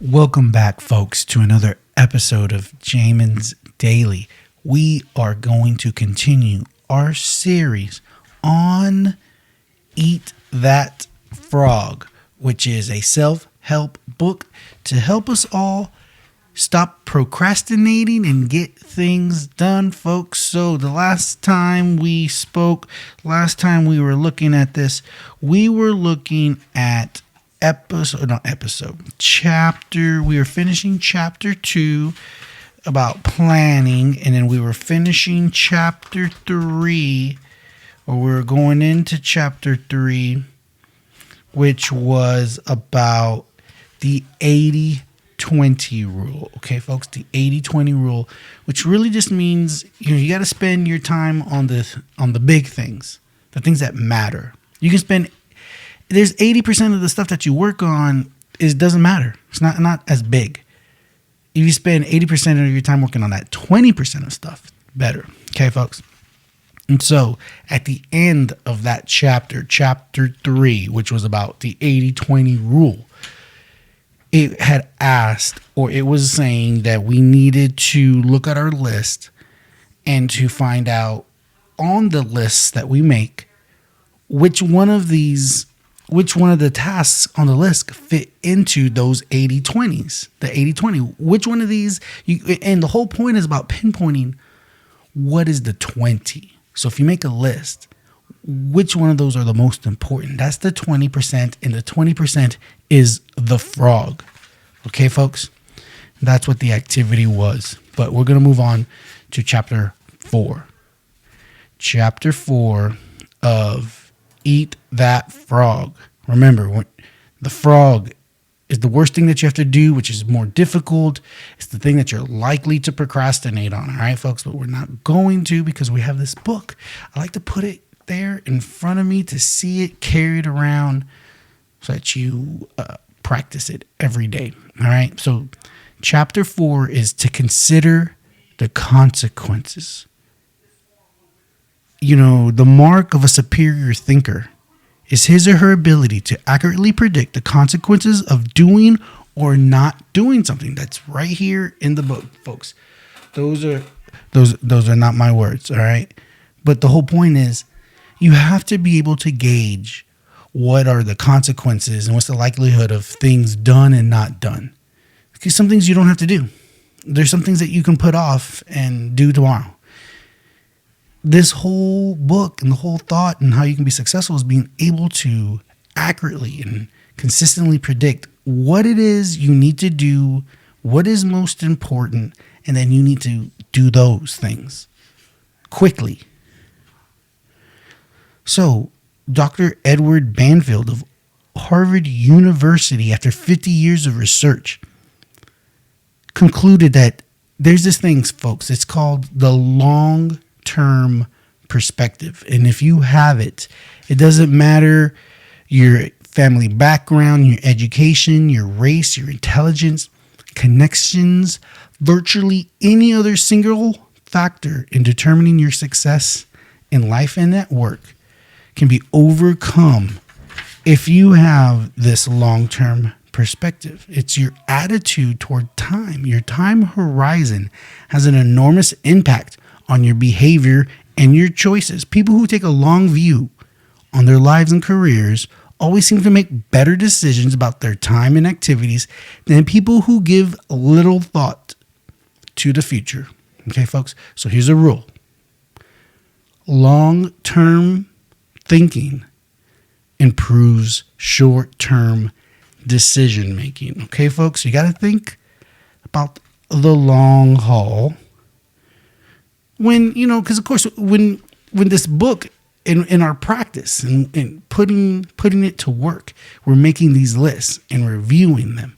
Welcome back, folks, to another episode of Jamin's Daily. We are going to continue our series on Eat That Frog, which is a self-help book to help us all stop procrastinating and get things done, folks. So the last time we spoke, we were looking at this, we were looking at chapter. We were finishing chapter 2 about planning, and then we were finishing chapter 3, or we were going into chapter 3, which was about the 80-20 rule. Okay, folks, the 80-20 rule, which really just means you got to spend your time on the big things, the things that matter. You can spend There's 80% of the stuff that you work on doesn't matter. It's not as big. If you spend 80% of your time working on that 20% of stuff, better. Okay, folks? And so at the end of that chapter 3, which was about the 80-20 rule, it had asked, or it was saying that we needed to look at our list and to find out on the lists that we make, which one of the tasks on the list fit into those 80-20s, the 80-20. Which one of these, and the whole point is about pinpointing what is the 20. So if you make a list, which one of those are the most important? That's the 20%, and the 20% is the frog. Okay, folks? That's what the activity was. But we're going to move on to chapter 4. Chapter 4 of Eat That Frog. Remember, the frog is the worst thing that you have to do, which is more difficult. It's the thing that you're likely to procrastinate on. All right, folks, but we're not going to, because we have this book. I like to put it there in front of me to see it carried around so that you practice it every day. All right, so chapter 4 is to consider the consequences. The mark of a superior thinker is his or her ability to accurately predict the consequences of doing or not doing something. That's right here in the book, folks. Those are not my words, all right? But the whole point is you have to be able to gauge what are the consequences and what's the likelihood of things done and not done. Because some things you don't have to do. There's some things that you can put off and do tomorrow. This whole book and the whole thought and how you can be successful is being able to accurately and consistently predict what it is you need to do, what is most important, and then you need to do those things quickly. So, Dr. Edward Banfield of Harvard University, after 50 years of research, concluded that there's this thing, folks, it's called the long-term perspective. And if you have it, it doesn't matter your family background, your education, your race, your intelligence, connections, virtually any other single factor in determining your success in life and at work can be overcome if you have this long-term perspective. It's your attitude toward time. Your time horizon has an enormous impact on your behavior and your choices. People who take a long view on their lives and careers always seem to make better decisions about their time and activities than people who give little thought to the future. Okay, folks? So here's a rule. Long-term thinking improves short-term decision making. Okay, folks? You got to think about the long haul. Because of course, when this book in our practice and putting it to work, we're making these lists and reviewing them.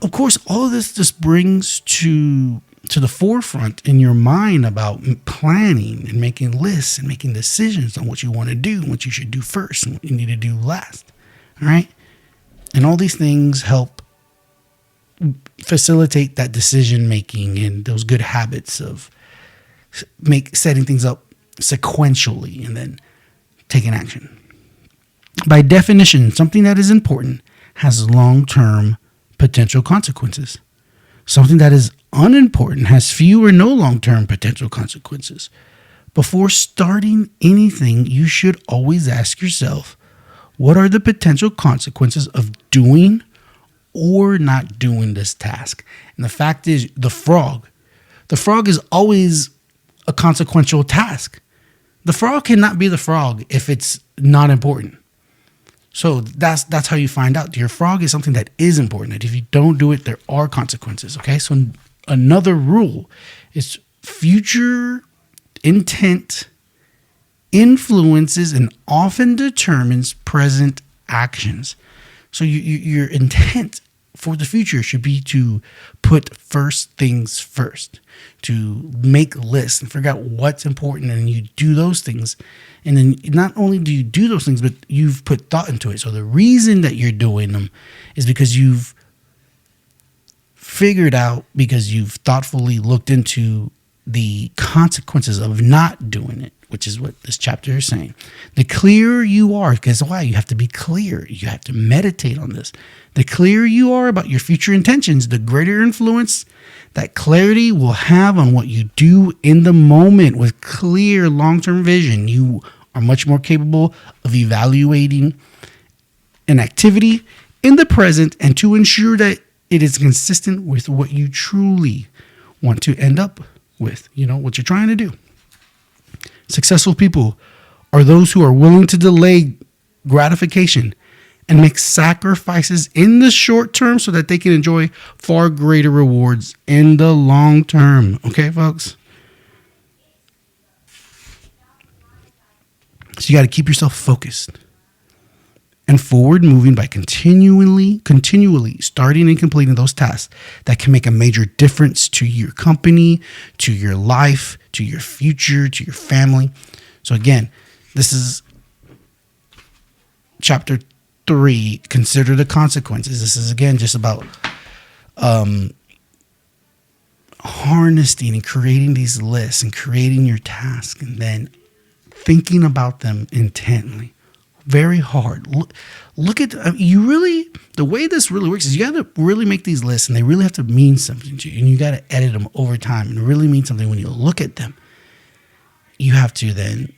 Of course, all of this just brings to the forefront in your mind about planning and making lists and making decisions on what you want to do, what you should do first, and what you need to do last. All right, and all these things help facilitate that decision making and those good habits of setting things up sequentially and then taking action. By definition, something that is important has long-term potential consequences. Something that is unimportant has few or no long-term potential consequences. Before starting anything, you should always ask yourself, what are the potential consequences of doing or not doing this task? And the fact is, the frog is always a consequential task. The frog cannot be the frog if it's not important. So that's how you find out your frog is something that is important. That if you don't do it, there are consequences. Okay. So another rule is future intent influences and often determines present actions. So your intent for the future should be to put first things first, to make lists and figure out what's important, and you do those things. And then not only do you do those things, but you've put thought into it. So the reason that you're doing them is because you've figured out, because you've thoughtfully looked into the consequences of not doing it, which is what this chapter is saying. The clearer you are, because why? You have to be clear. You have to meditate on this. The clearer you are about your future intentions, the greater influence that clarity will have on what you do in the moment. With clear long-term vision, you are much more capable of evaluating an activity in the present and to ensure that it is consistent with what you truly want to end up with, what you're trying to do. Successful people are those who are willing to delay gratification and make sacrifices in the short term so that they can enjoy far greater rewards in the long term. Okay, folks? So you got to keep yourself focused and forward moving by continually starting and completing those tasks that can make a major difference to your company, to your life, to your future, to your family. So again, this is chapter 3, consider the consequences. This is again just about harnessing and creating these lists and creating your task and then thinking about them intently. Very hard. Look at the way this really works is you got to really make these lists, and they really have to mean something to you, and you got to edit them over time and really mean something. When you look at them, you have to then,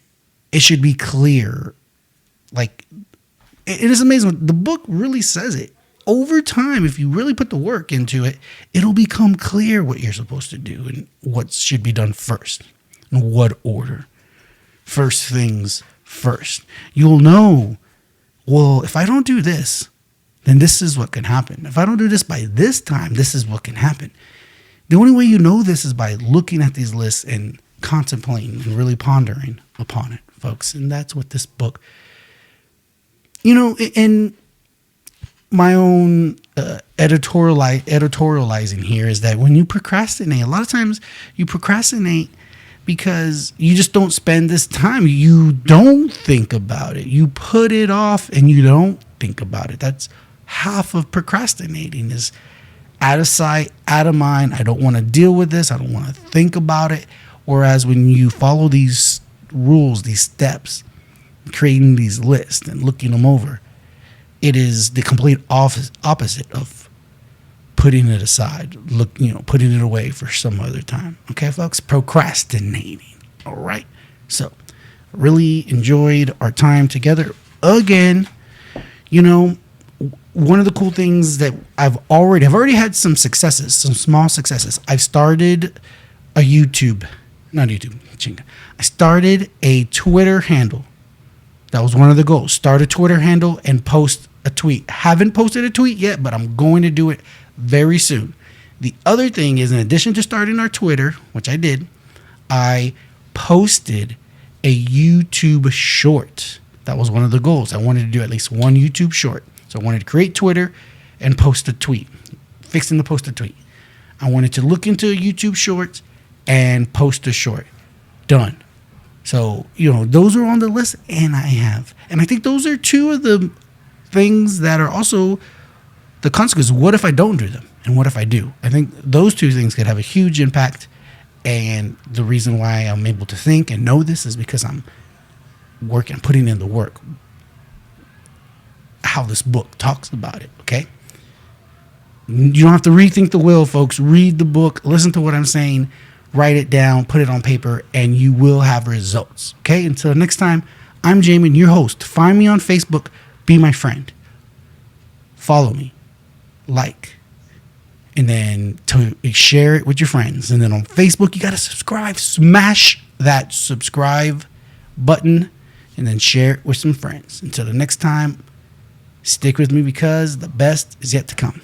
it should be clear. Like, it is amazing. The book really says it. Over time, if you really put the work into it, it'll become clear what you're supposed to do and what should be done first, in what order. First things first. You'll know, well, if I don't do this, then this is what can happen. If I don't do this by this time, this is what can happen. The only way you know this is by looking at these lists and contemplating and really pondering upon it, folks. And that's what this book, in my own editorializing here is that when you procrastinate, a lot of times you procrastinate because you just don't spend this time. You don't think about it. You put it off and you don't think about it. That's half of procrastinating, is out of sight, out of mind. I don't want to deal with this. I don't want to think about it. Whereas when you follow these rules, these steps, creating these lists and looking them over, it is the complete opposite of putting it aside, putting it away for some other time. Okay, folks? Procrastinating. All right. So, really enjoyed our time together again. One of the cool things that I've already had some successes, some small successes. I started I started a Twitter handle. That was one of the goals. Start a Twitter handle and post a tweet. Haven't posted a tweet yet, but I'm going to do it very soon. The other thing is, in addition to starting our Twitter, which I did, I posted a YouTube short. That was one of the goals. I wanted to do at least one YouTube short. So I wanted to create Twitter and post a tweet. Fixing to post a tweet. I wanted to look into YouTube shorts and post a short. Done. So, those are on the list, and I think those are two of the things that are also the consequences. What if I don't do them? And what if I do? I think those two things could have a huge impact. And the reason why I'm able to think and know this is because I'm putting in the work. how this book talks about it, okay? You don't have to rethink the will, folks. Read the book, listen to what I'm saying, write it down, put it on paper, and you will have results, okay? Until next time, I'm Jamin, your host. Find me on Facebook, be my friend. Follow me, like, and then to share it with your friends. And then on Facebook, you got to subscribe. Smash that subscribe button and then share it with some friends. Until the next time, stick with me because the best is yet to come.